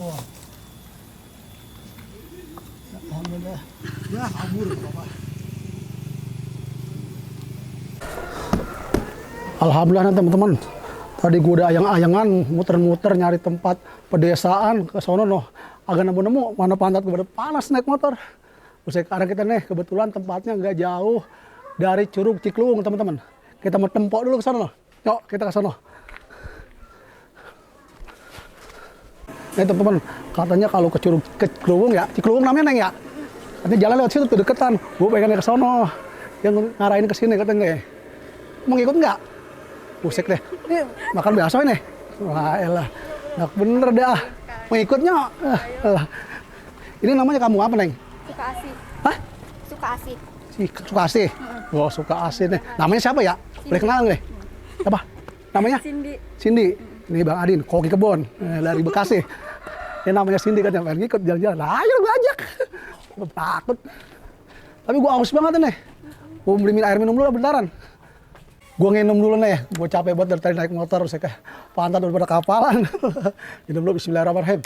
Oh. Alhamdulillah. Ya, kabur Bapak. Alhamdulillah teman-teman. Tadi gue udah ayang-ayangan, muter-muter nyari tempat pedesaan ke sono noh. Agak nemu-nemu, mana pantat gue panas naik motor. Terus sekarang kita nih, kebetulan tempatnya nggak jauh dari Curug Cikluwung teman-teman. Kita mau tempok dulu ke sana noh. Yuk, kita ke sono. Nih teman-teman, katanya kalau ke Curug Cikluwung ya, Cikluwung namanya Neng ya. Katanya jalan lewat situ tuh deketan. Gue pengen ke sono. Yang ngarahin ke sini katanya. Mau ngikut nggak? Pusik deh. Ini makan bakso ini. Wah elah. Nggak bener dah. Mau ikutnya. Ini namanya kamu apa Neng? Sukaasih. Hah? Sukaasih. Sukaasih. Oh Sukaasih nih. Namanya siapa ya? Boleh kenal nih? Apa? Namanya? Cindy. Cindy. Ini Bang Adin, koki kebon dari Bekasi. Ini namanya Cindy katanya pengen ikut jalan-jalan. Ayo gue ajak. Gue takut. Tapi gue aus banget nih. Gue beli air minum dulu lah bentaran. Gue nginum dulu nih. Gue capek banget dari tadi naik motor. Saya kayak pantat daripada kapalan. Minum dulu bismillahirrahmanirrahim.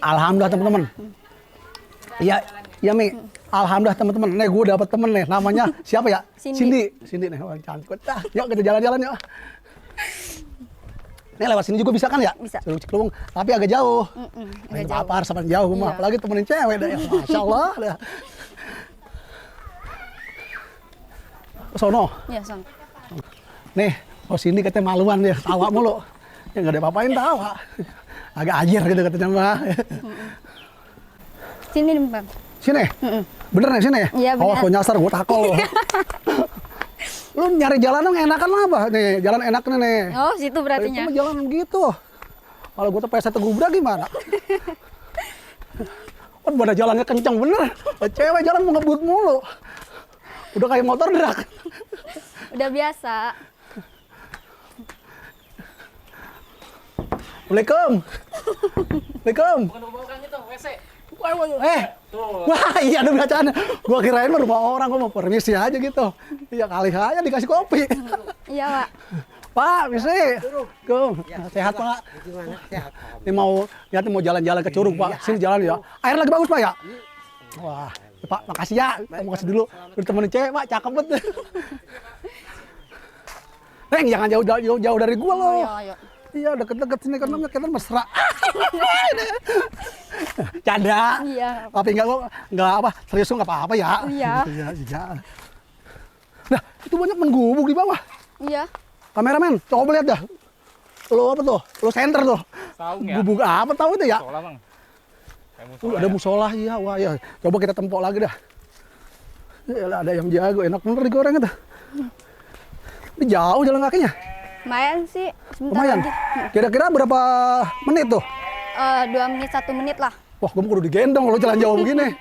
Alhamdulillah teman-teman. Iya, iya Mi. Alhamdulillah teman-teman. Nih gue dapet temen nih. Namanya siapa ya? Cindy. Cindy nih. Orang cantik. Yuk kita jalan-jalan yuk. Nih lewat sini juga bisa kan ya? Bisa. Curug Cikluwung. Tapi agak jauh. Agak jauh. Apa harus jauh mah. Iya. Apalagi temenin cewek dah. Ya. Masya Allah. Dah. Sono. Iya, Son. Nih, Cindy katanya maluan dia. Tawa mulu. Ya nggak ada apa-apain tawa. Agak ajar gitu katanya mah. Sini nih, Bang. Sini? Bener nih sini? Iya, bener. Oh, gue nyasar, gue takol. Lu nyari jalanan enakan apa? Nih, jalan enaknya nih. Oh, situ berartinya. Itu mah jalan gitu. Kalau gue tuh peset tegubra gimana? Oh, pada jalannya kencang bener. Cewek jalan mau ngebut mulu. Udah kayak motor drag. Udah biasa. Assalamualaikum. Waalaikumsalam. Bukan rumah orang itu, WC. Wah iya ada bacaan. Gua kirain mah rumah orang, gua mau permisi aja gitu. Iya kali aja dikasih kopi. Iya, Pak. Pak, misi. Kum, sehat Pak. Gimana? Sehat. Ini mau jalan-jalan ke Curug Pak. Sini jalan ya. Air lagi bagus Pak ya. Wah, Pak makasih ya. Mau kasih dulu. Udah temenin cewek Pak, cakep banget. Neng jangan jauh dari gua loh. Ayo. Iya deket-deket sini kan namanya kita mesra. Canda. Iya. Tapi enggak apa serius enggak apa-apa ya. Iya. Iya. Nah, itu banyak menggubuk di bawah. Iya. Kameramen, coba lihat dah. Lo apa tuh? Lo center tuh. Tahu nggak? Gubuk apa tahu itu ya? Musola, Bang. Kayak musola Ada ya. musola iya. Wah, ya. Coba kita tempok lagi dah. Yalah, ada yang jago, enak bener digoreng itu. Ini jauh jalan kakinya. Lumayan sih. Sebentar Lumayan. lagi. Kira-kira berapa menit tuh? 2 menit, 1 menit lah. Wah, gue kudu digendong kalau jalan jauh begini.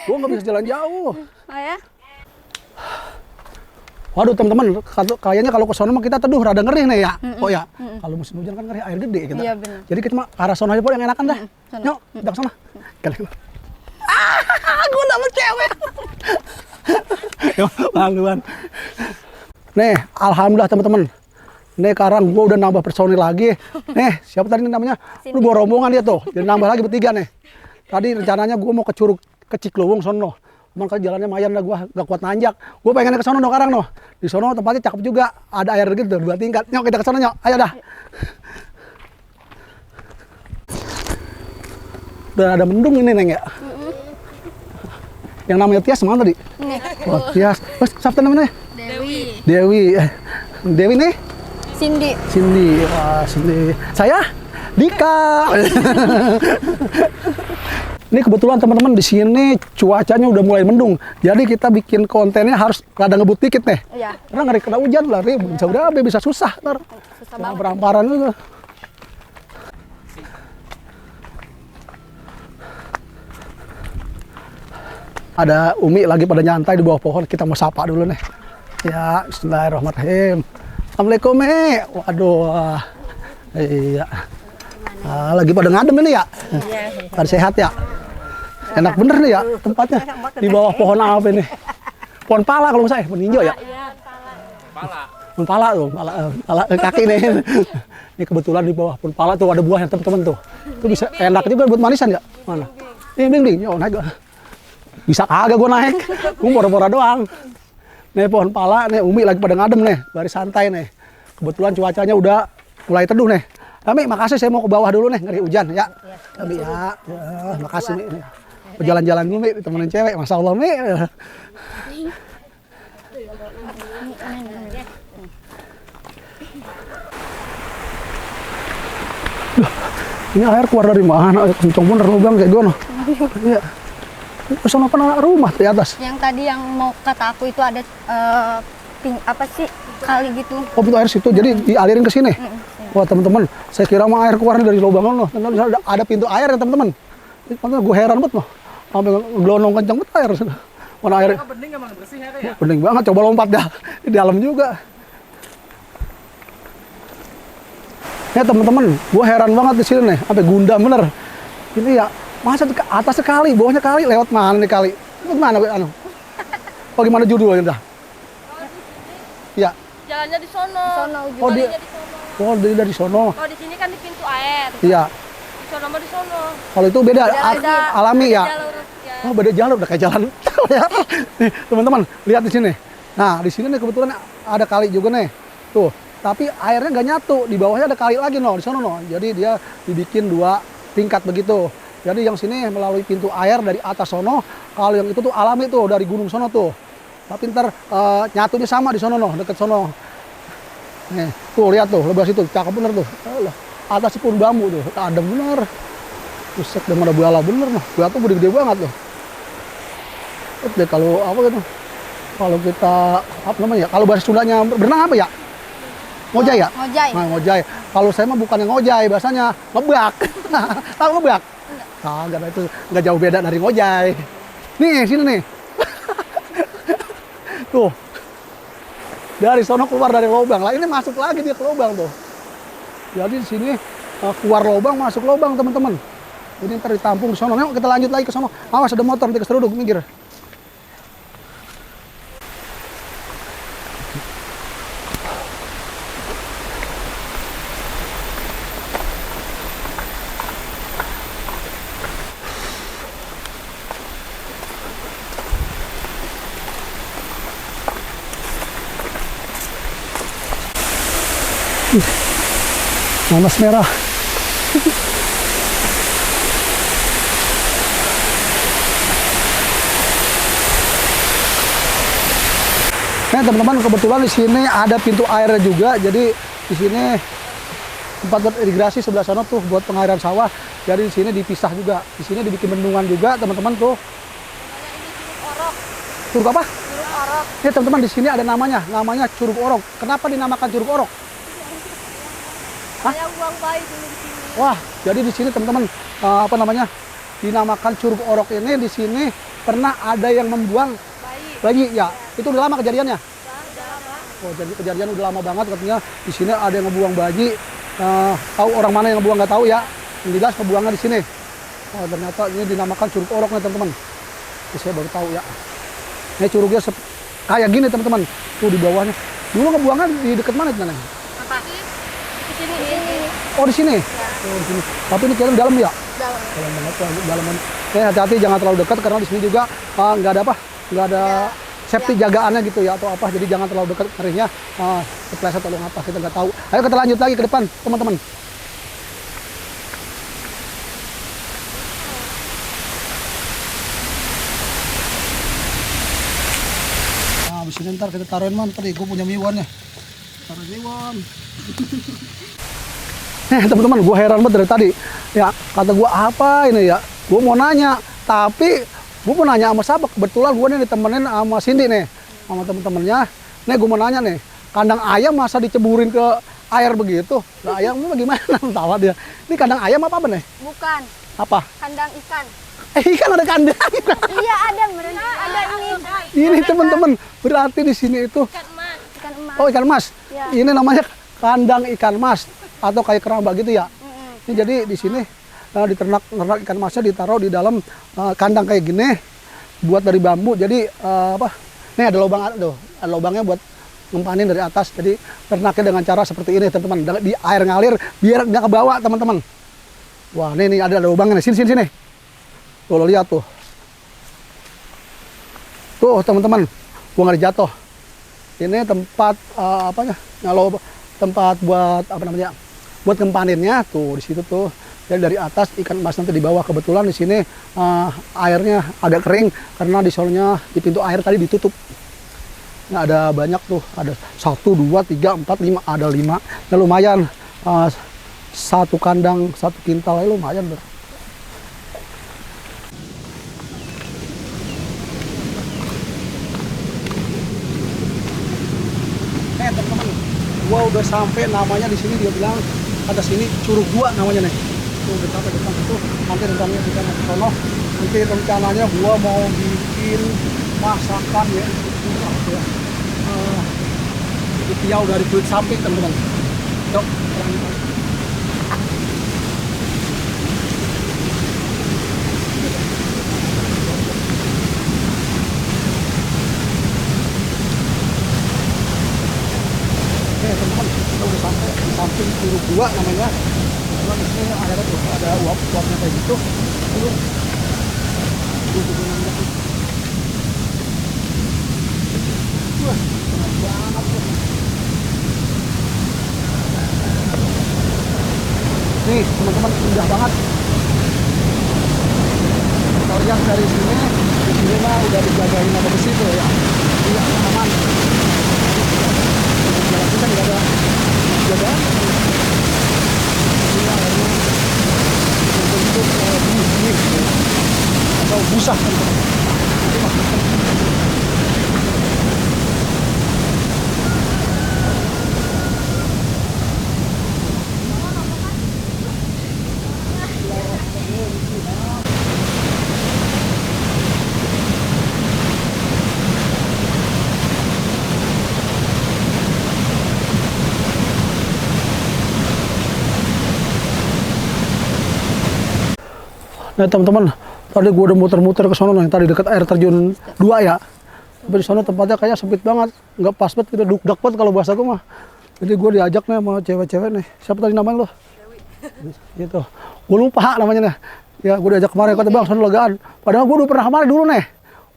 Gue nggak bisa jalan jauh. Oh ya? Waduh teman-teman, kayaknya kalau ke sono mah kita teduh rada ngeri nih ya. Oh ya, kalau musim hujan kan ngeri air gede gitu. Iya, benar. Jadi kita mah arah sono aja boleh yang enakan dah. Sono. Yuk, kita ke sana. Kalian. Gue dapet cewek. Yuk, maluan. Nih, alhamdulillah teman-teman. Nih sekarang gue udah nambah personil lagi. Nih, siapa tadi namanya? Lu bawa rombongan dia tuh. Jadi nambah lagi bertiga nih. Tadi rencananya gue mau ke Curug ke Cikluwung sono. Cuman kan jalannya mayan lah, gue gak kuat nanjak. Gue pengen ke sono no sekarang no. Di sono tempatnya cakep juga. Ada air gitu 2 tingkat. Nyok kita ke sono nyok. Ayo dah. Udah ada mendung ini Neng ya. Yang namanya Tias mana tadi? Nih. Oh, Tias. Terus siapa namanya? Dewi. Dewi. Dewi nih? Cindy. Cindy. Wah, Cindy. Saya Dika. Ini kebetulan teman-teman di sini cuacanya udah mulai mendung. Jadi kita bikin kontennya harus rada ngebut dikit nih. Iya. Karena ngeri kena hujan lah, bisa berabe, bisa susah ntar. Susah Yang banget. beramparan itu. Ada Umi lagi pada nyantai di bawah pohon. Kita mau sapa dulu nih. Ya, bismillahirrahmanirrahim. Assalamualaikum, Mi. Waduh. Iya. Lagi pada ngadem ini ya? Iya. Pada sehat ya? Enak bener nih ya tempatnya. Di bawah pohon apa ini? Pohon pala kalau misalnya, pohon hijau ya? Pala. Pohon pala tuh, pala kaki nih. Ini kebetulan di bawah pohon pala tuh ada buahnya teman-teman tuh. Itu bisa enak juga buat manisan ya? Mana? Ding, yo naik. Bisa kagak gua naik. Gua pura-pura doang. Nih pohon pala, nih Umi lagi pada ngadem nih, baris santai nih. Kebetulan cuacanya udah mulai teduh nih. Kami makasih, saya mau ke bawah dulu nih, ngeri hujan ya. Kami ya, makasih Mi. Jalan-jalan dulu Mi, temenin cewek, Masya Allah Mi. Ini air keluar dari mana? Kenceng bener lubang kayak gini. Iya. Sana kan rumah di atas. Yang tadi yang mau kata aku itu ada apa sih kali gitu. Oh, pintu air situ. Jadi dialirin ke sini. Wah, teman-teman, saya kira mah air keluar dari lubang loh. Ada pintu air ya, teman-teman. Teman-teman, gue heran banget loh. Sampai gelondong kencang banget air. Mana air? Bening emang bersih ya. Bening banget, coba lompat dah. Di dalam juga. Ya teman-teman, gue heran banget di sini nih, sampai gundam bener. Ini ya, masa atasnya kali, bawahnya kali, lewat mana nih kali? Lewat mana anu? Oh gimana judulnya dah? Ya. Jalannya di sono. Sono Oh ujung. dia, oh dari sono. Oh di sini kan di pintu air. Iya. Di sono mah di sono. Kalau itu beda, alami ya. Jalur ya. Oh beda jalur, udah kayak jalan. Nih teman-teman, lihat di sini. Nah di sini nih kebetulan ada kali juga nih. Tuh. Tapi airnya nggak nyatu, di bawahnya ada kali lagi di sana Jadi dia dibikin 2 tingkat begitu. Jadi yang sini melalui pintu air dari atas sono, kalau yang itu tuh alami tuh dari gunung sono tuh. Tapi ntar nyatunya sama di sono deket sono. Nih, tuh lihat tuh, lebar situ, cakep bener tuh. Atas pun bambu tuh, adem bener. Buset, udah mana buala bener noh. Buala tuh gede-gede banget tuh. Deh kalau apa gitu? Kalau kita apa namanya? Kalau bahasa Sundanya berenang apa ya? Ngojay ya? Ngojay. Nah, ngojay. Kalau saya mah bukan yang ngojay, bahasanya ngebak. Tahu ngebak? Kagak, itu nggak jauh beda dari ngojay. Nih, sini nih. Tuh. Dari sono keluar dari lubang. Lah ini masuk lagi dia ke lubang tuh. Jadi di sini keluar lubang, masuk lubang, teman-teman. Ini ntar ditampung di sono. Yuk kita lanjut lagi ke sono. Awas ada motor nanti keseruduk, minggir. Nanas merah. Nah teman-teman, kebetulan di sini ada pintu airnya juga. Jadi di sini tempat buat irigasi, sebelah sana tuh buat pengairan sawah. Jadi di sini dipisah juga. Di sini dibikin bendungan juga, teman-teman tuh. Curug apa? Curug Orok. Ya teman-teman, di sini ada namanya Curug Orok. Kenapa dinamakan Curug Orok? Ada yang buang bayi dulu di sini. Wah, jadi di sini teman-teman apa namanya? Dinamakan Curug Orok ini. Di sini pernah ada yang membuang bayi ya. Itu udah lama kejadiannya? Udah lama. Oh, jadi kejadian udah lama banget katanya. Di sini ada yang ngebuang bayi. Tahu orang mana yang ngebuang nggak tahu ya. Yang jelas ngebuangnya di sini. Oh, ternyata ini dinamakan Curug Orok nih teman-teman. Ini saya baru tahu ya. Ini curugnya kayak gini teman-teman. Tuh di bawahnya. Dulu ngebuangnya di dekat mana sebenarnya? Apa? Di sini. Oh di sini. Oh, di sini. Tapi ini kira dalam ya? Dalam. Dalam banget, dalam. Hati-hati jangan terlalu dekat karena di sini juga nggak ada apa, nggak ada safety jagaannya gitu ya atau apa. Jadi jangan terlalu dekat, ngerinya kepleset atau apa kita nggak tahu. Ayo kita lanjut lagi ke depan teman-teman. Nah, abis ini ntar kita taruhin man, tadi gue punya miwan ya. Taruh miwan. Teman-teman, gue heran banget dari tadi. Ya, kata gue apa ini ya? Gue mau nanya, tapi gue mau nanya sama siapa? Kebetulan gue nih ditemenin sama Cindy nih, sama temen-temennya. Nih gue mau nanya nih, kandang ayam masa diceburin ke air begitu? Nah, ayamnya bagaimana? Tawa dia. Ini kandang ayam apa nih? Bukan. Apa? Kandang ikan. Ikan ada kandang. Iya ada berenang. Ada ini. Ini teman-teman, berarti di sini itu Ikan emas. Ikan emas. oh ikan mas. Ya. Ini namanya kandang ikan mas atau kayak keramba gitu ya. Ini jadi di sini diternak ikan masnya ditaruh di dalam kandang kayak gini, buat dari bambu. Jadi apa? Nih ada lubang tuh, ada lubangnya buat ngempanin dari atas. Jadi ternaknya dengan cara seperti ini teman-teman, di air ngalir biar nggak ke bawah teman-teman. Wah ini ada lubangnya nih, sini. Tuh lo lihat tuh. Tuh teman-teman, gua nggak jatuh. Ini tempat kalau tempat buat buat ngempaninnya tuh di situ tuh. Jadi dari atas ikan emas nanti di bawah. Kebetulan di sini airnya agak kering karena di sononya di pintu air tadi ditutup. Nah, ada banyak tuh, ada 1, 2, 3, 4, 5, ada 5. Nah, lumayan satu kandang, satu kintal lumayan tuh. Teman-teman, gua udah sampai, namanya di sini dia bilang ada sini Curug 2 namanya nih. Tuh udah sampai depan itu, nanti rencananya kita mau ke sono. Nanti rencananya gua mau bikin masakan ya. Kutiau dari kulit sapi teman-teman. Yuk, teman-teman, kita udah sampai di samping Curug 2 namanya. Kebetulan di sini ada uap-uapnya kayak gitu. Wah, keren banget tuh. Nih teman-teman, indah banget. Kita lihat dari sini, di sini mah udah dijagain apa besi tuh ya. Iya, aman. Jalan kita nggak ada jagaan. Ini airnya berbentuk buih atau busa. Ini maksudnya. Nah teman-teman, tadi gue udah muter-muter ke sono nih, tadi dekat air terjun 2 ya. Tapi di sono tempatnya kayak sempit banget, nggak pas banget, kita duk-dak banget kalau bahasa gue mah. Jadi gue diajak nih sama cewek-cewek nih. Siapa tadi namanya lo? Dewi. Gitu. Gue lupa namanya nih. Ya gue diajak kemarin, kata bang, sono legaan. Padahal gue udah pernah kemarin dulu nih.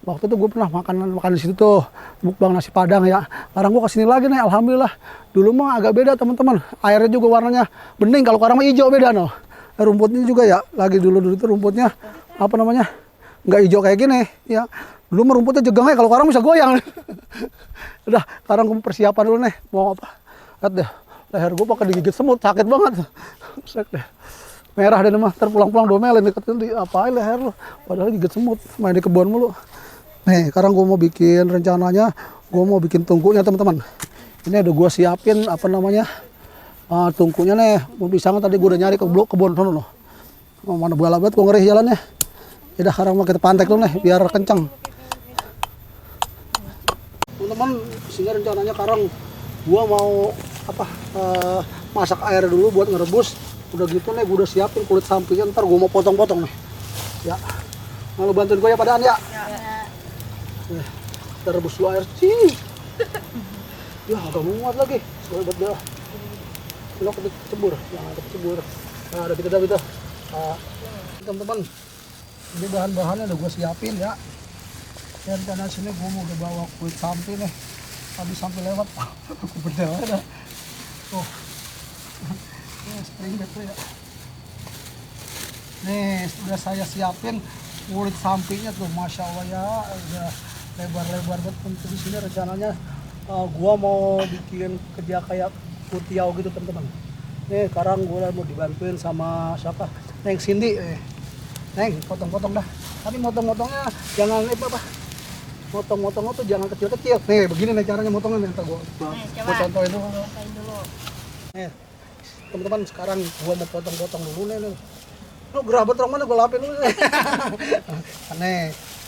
Waktu itu gue pernah makan di situ tuh, mukbang nasi padang ya. Sekarang gue kesini lagi nih, alhamdulillah. Dulu mah agak beda teman-teman. Airnya juga warnanya bening, kalau sekarang mah hijau beda noh. Rumputnya juga ya, lagi dulu itu rumputnya nggak hijau kayak gini ya. Dulu mah rumputnya jegangnya, kalau sekarang bisa goyang. Udah, sekarang gue persiapan dulu nih, mau apa? Lihat deh, leher gue pakai digigit semut, sakit banget. Deh. Merah deh mah, terpulang-pulang domelin diketin di apain leher lu, padahal gigit semut, main di kebun mulu. Nih, sekarang gue mau bikin rencananya, gue mau bikin tungkunya teman-teman. Ini udah gue siapin tungkunya nih, mau pisang tadi gue udah nyari ke kebun sono loh. Mana balap banget, gue ngeri jalannya. Ya udah, sekarang mau kita pantek dulu nih, biar kencang. Teman-teman, sehingga rencananya sekarang gue mau masak air dulu buat ngerebus. Udah gitu nih, gue udah siapin kulit sampingnya, ntar gue mau potong-potong nih. Ya, mau bantuin gue ya padaan ya? Ya. Kita rebus dulu air sih. Ya, agak muat lagi. Soalnya buat dah. Lo kecebur, jangan kecebur. Nah, ada kita dah. Teman-teman, ini bahan-bahannya udah gue siapin ya. Dan karena sini gue mau udah bawa kulit samping nih. Habis sampai lewat, aku berdua ada. Tuh, ini spring bed tuh ya. Nih, sudah saya siapin kulit sampingnya tuh, masya Allah ya, udah lebar-lebar banget. Di sini rencananya gue mau bikin kerja kayak kutiau gitu teman-teman. Nih sekarang gue mau dibantuin sama siapa? Neng Cindy. Neng, potong-potong dah. Tapi motong-motongnya jangan motong-motongnya tuh jangan kecil-kecil. Nih begini nih caranya motongnya nih, gue contohin dulu. Nih teman-teman, sekarang gue mau potong-potong dulu nih. Lu gerabet orang mana gue lapin dulu nih. Nih,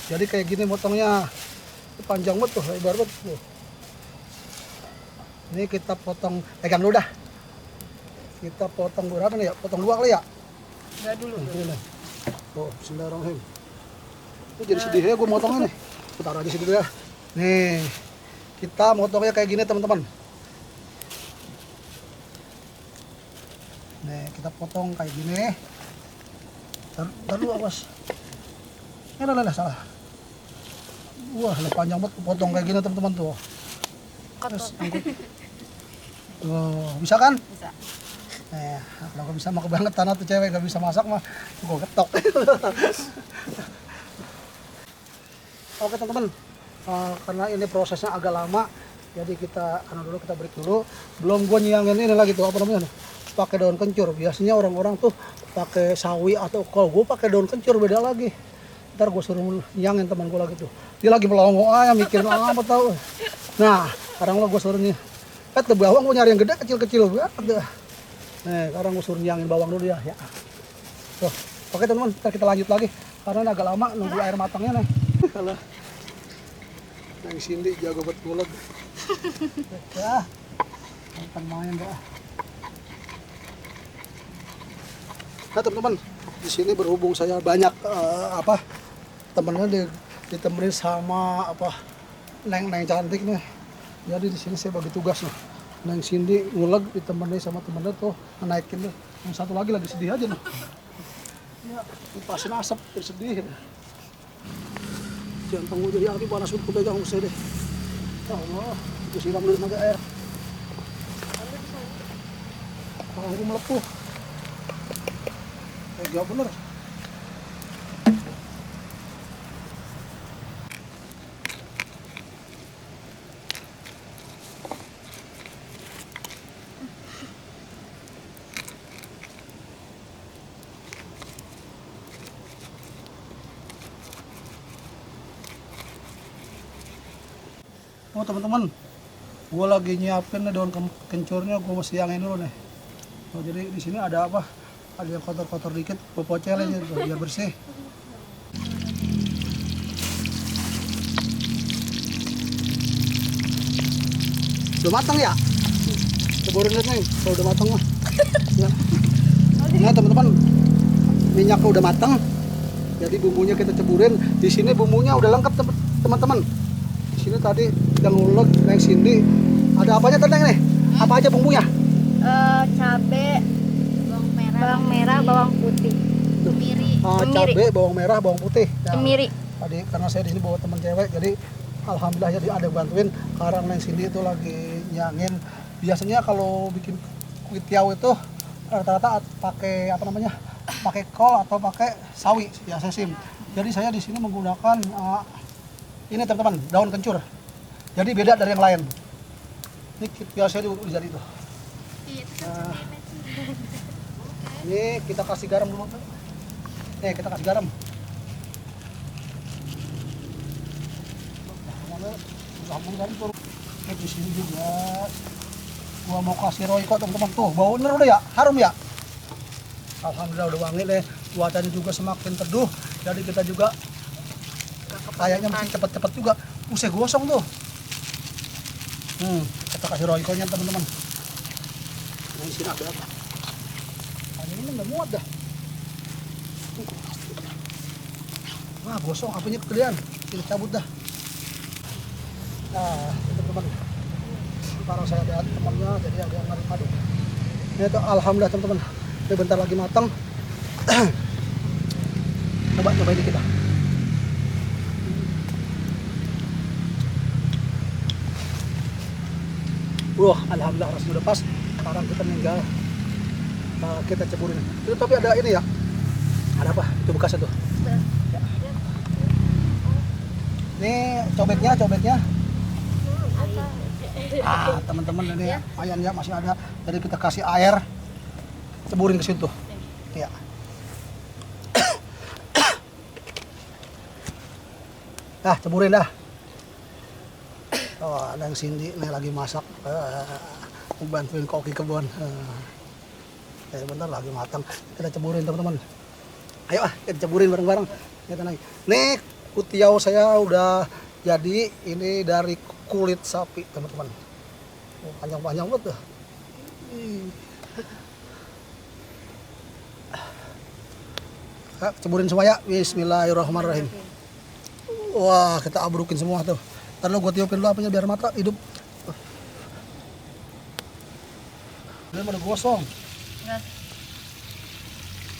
jadi kayak gini motongnya. Panjang banget tuh, lebar banget tuh. Ini kita potong, pegang dulu dah. Kita potong berapa nih ya? Potong 2 kali ya? Enggak dulu. Oh, bismillahirrahmanirrahim. Ini jadi sedih ya gue motongnya nih. Aku taruh aja situ ya. Nih, Kita motongnya kayak gini teman-teman. Nih kita potong kayak gini. Ntar dulu awas. Lah salah. Wah, panjang banget potong kayak gini teman-teman tuh. Terus angkut. Bisa kan? Bisa. Kalau gak bisa mah banget tanah tuh cewek gak bisa masak mah gue getok. Oke teman-teman, karena ini prosesnya agak lama, jadi kita kita break dulu. Belum gue nyiangin ini lagi tuh apa namanya? Pakai daun kencur. Biasanya orang-orang tuh pakai sawi atau kalau gue pakai daun kencur beda lagi. Ntar gue suruh nyiangin teman gue lagi tuh. Dia lagi melongo mikirin apa tahu. Nah, sekarang gue suruh nih. Bawang gue nyari yang gede kecil-kecil banget dah. Nih, sekarang gue suruh nyiangin bawang dulu ya. Tuh, oke teman-teman, kita lanjut lagi. Karena agak lama nunggu air matangnya nih. Kalau yang Cindy jago buat bulat. Ya, kita main dah. Nah teman-teman, di sini berhubung saya banyak temennya ditemenin sama neng cantik nih. Jadi di sini saya bagi tugas loh. Neng Cindy nguleg ditemenin sama temennya tuh naikin tuh. Yang satu lagi sedih aja loh. Ya, kipasin asap sedih. Jantung gue jadi api panas aku pegang saya deh. Ya Allah, gue siram dulu tenaga air. Aku melepuh. Tega bener. Oh teman-teman, gue lagi nyiapin nih daun kencurnya, gue mesti yangin dulu nih. Oh, jadi di sini ada apa? Ada yang kotor-kotor dikit, gue pocelin gitu biar bersih. Udah matang ya? Ceburin lihat nih, kalau udah matang mah. Ya. Nah teman-teman, minyaknya udah matang, jadi bumbunya kita ceburin. Di sini bumbunya udah lengkap teman-teman. Di sini tadi yang ngulek naik Cindy. Ada apanya tadi nih? Apa aja bumbunya? Cabe, bawang merah, bawang putih. Cabe, bawang merah, bawang putih. Ya, Kemiri. tadi karena saya di sini bawa teman cewek, jadi alhamdulillah jadi ada bantuin. Sekarang Neng Cindy itu lagi nyangin. Biasanya kalau bikin kuitiau itu rata-rata pakai pakai kol atau pakai sawi biasa sih. Jadi saya di sini menggunakan ini teman-teman, daun kencur. Jadi beda dari yang lain. Ini biasanya udah jadi tuh. Nah, ini kita kasih garam dulu. Nih kita kasih garam. Garam tuh. Di sini juga. Gua mau kasih royco teman-teman tuh. Baunya udah ya, harum ya. Alhamdulillah udah wangi deh. Cuacanya juga semakin teduh. Jadi kita juga kayaknya mesti cepet-cepet juga. Usai gosong tuh. Kita kasih royconya teman-teman. Nah, sini ada apa? Ini nggak muat dah. Wah gosong, apinya kegedean. Kita cabut dah. Nah teman-teman, sekarang saya ada temannya, jadi ada yang ngaduk-ngaduk. Ini tuh alhamdulillah teman-teman. Ini bentar lagi matang. Coba ini kita. Wah, alhamdulillah rasanya udah pas. Sekarang kita tinggal kita ceburin. Itu tapi ada ini ya. Ada apa? Itu bekasnya tuh. Ya. Ini cobeknya. Teman-teman ini ayamnya masih ada. Jadi kita kasih air, ceburin ke situ. Ya. Ceburin dah. Oh, ada yang Cindy nih lagi masak. Bantuin koki kebun. Bentar lagi matang. Kita ceburin teman-teman. Ayo kita ceburin bareng-bareng. Kita naik. Nih kutiau saya udah jadi. Ini dari kulit sapi teman-teman. Panjang-panjang banget tuh. Ceburin semua ya. Bismillahirrahmanirrahim. Wah kita abrukin semua tuh. Ntar lo gue tiupin dulu apanya biar mata hidup. Dia udah gosong. Gas.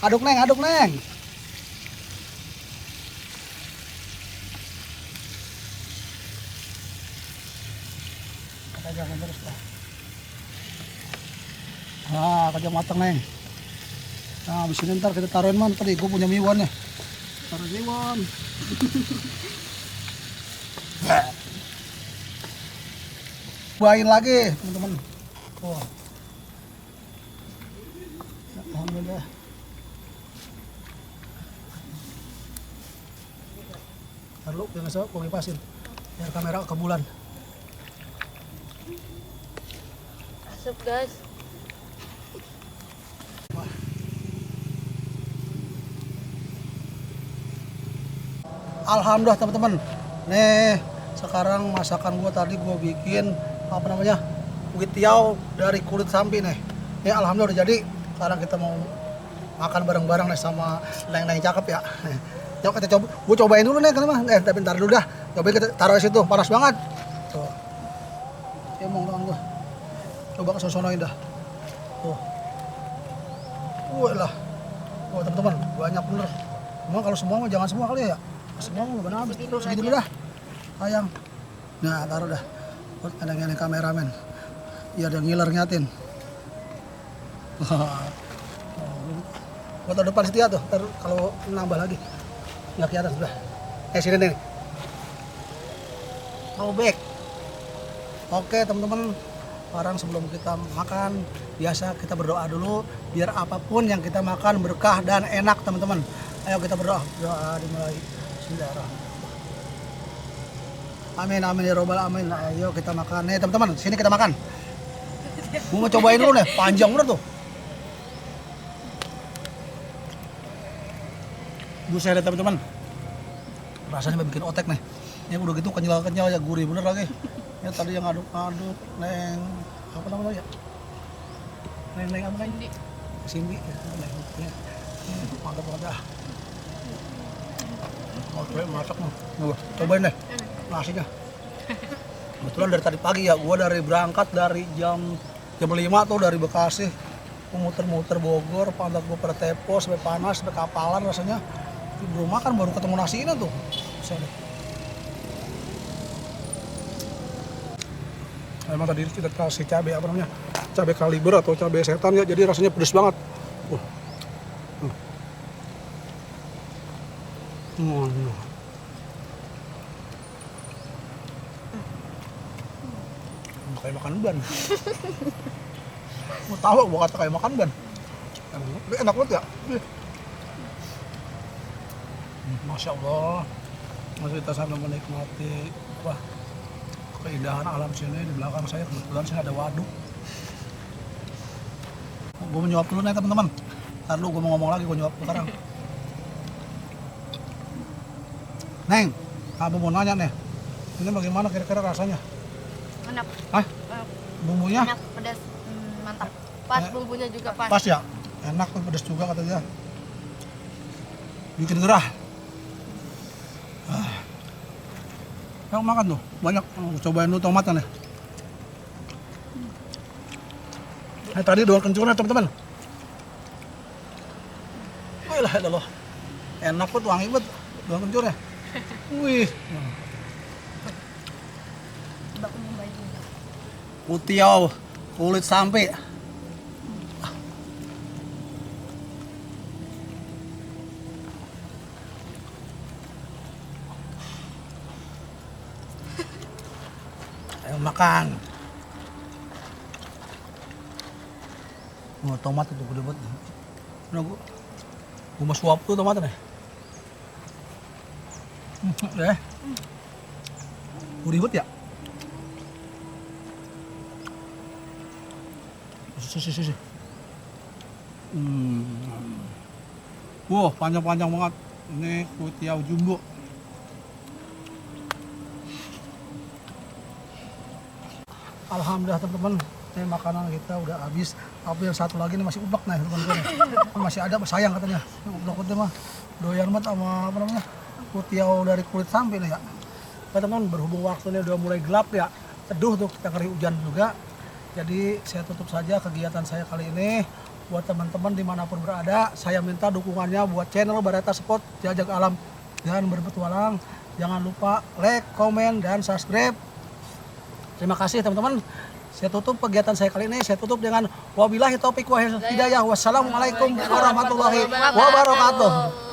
Aduk neng, aduk neng. Jangan terus lah. Nah, kerja matang neng. Nah, abis ini ntar kita taruhin man. Tadi gue punya miwan nih. Taruh miwan. Buahin lagi teman-teman. Oh. Alhamdulillah. Ntar lu jangan salah gue kipasin. Biar kamera ke bulan. Asap guys. Alhamdulillah teman-teman. Nih sekarang masakan gua tadi gua bikin apa namanya kuitiau dari kulit sapi nih. Nih alhamdulillah udah jadi. Sekarang kita mau makan bareng-bareng nih sama neng-neng cakep ya. Yuk kita coba. Gua cobain dulu nih kenapa? Tapi bentar dulu dah. Cobain kita taruh di situ. Panas banget. Tuh. Emang tangan gua. Coba kesosonoin dah. Tuh. Lah. Oh teman-teman banyak bener. Cuma kalau semua mah jangan semua kali ya. Semua mau benar habis terus segitu dulu dah. Sayang. Nah, taruh dah. Buat ada kameramen. Iya ada ngiler nyatin. Buat depan setia tuh. Ntar kalau nambah lagi. Nggak ke atas udah. Sini nih. Back. Oke teman-teman. Sekarang sebelum kita makan, biasa kita berdoa dulu. Biar apapun yang kita makan berkah dan enak teman-teman. Ayo kita berdoa. Doa dimulai. Amin amin ya robbal amin. Ayo kita makan nih teman-teman, sini kita makan. Gue mau cobain dulu nih, panjang bener tuh. Buset deh teman-teman, rasanya bikin otek nih. Ya udah gitu kenyal-kenyal ya, gurih bener lagi. Ya tadi yang aduk-aduk neng apa namanya ya? Neng apa neng? Cindy. Ya. Mantap banget ah. Mau masak nih, cobain deh nasinya. Kebetulan dari tadi pagi ya, gua dari berangkat dari jam 5 tuh dari Bekasi, muter-muter Bogor, pantat gua pada tepo, sampai panas, sampai kapalan rasanya. Belum makan baru ketemu nasinya tuh. Emang tadi kita kasih cabai apa namanya, cabai kaliber atau cabai setan ya, jadi rasanya pedes banget. Kayak makan ban. Mau tahu gua kata kayak makan ban. Enak banget ya. Masya Allah. Masih kita sambil menikmati keindahan alam sini. Di belakang saya kebetulan sini ada waduk. Gue mau nyuap dulu nih teman-teman. Ntar lu gue mau ngomong lagi, gue nyuap sekarang. Neng, aku mau nanya nih, ini bagaimana kira-kira rasanya? Enak. Hah? Bumbunya? Enak, pedas, mantap. Pas bumbunya juga pas. Pas ya? Enak tuh, pedas juga kata dia. Bikin gerah. Yang makan tuh, banyak. Cobain dulu tomatnya nih. Tadi doang kencurnya teman-teman. Wih lah, enak banget, wangi banget doang kencurnya. Wih. Kuitiau kulit sapi. Ayo makan. Oh, tomat itu gede banget. Nah, gua mau suap tuh tomatnya nih. Deh. Gurih banget ya. Sisi. Wah, panjang-panjang banget. Ini kuitiau jumbo. Alhamdulillah teman-teman, ini makanan kita udah habis. Tapi yang satu lagi nih masih ubak nih teman-teman. Masih ada, sayang katanya. Ubak-ubaknya mah doyan banget sama apa namanya, kuitiau dari kulit sapi nih ya. Oke teman-teman, berhubung waktunya udah mulai gelap ya, teduh tuh kita ngeri hujan juga. Jadi saya tutup saja kegiatan saya kali ini. Buat teman-teman dimanapun berada, saya minta dukungannya buat channel Barata Spot Jajak Alam dan berpetualang. Jangan lupa like, komen, dan subscribe. Terima kasih teman-teman. Saya tutup kegiatan saya kali ini. Saya tutup dengan wabillahi taufiq wal hidayah. Wassalamualaikum warahmatullahi wabarakatuh.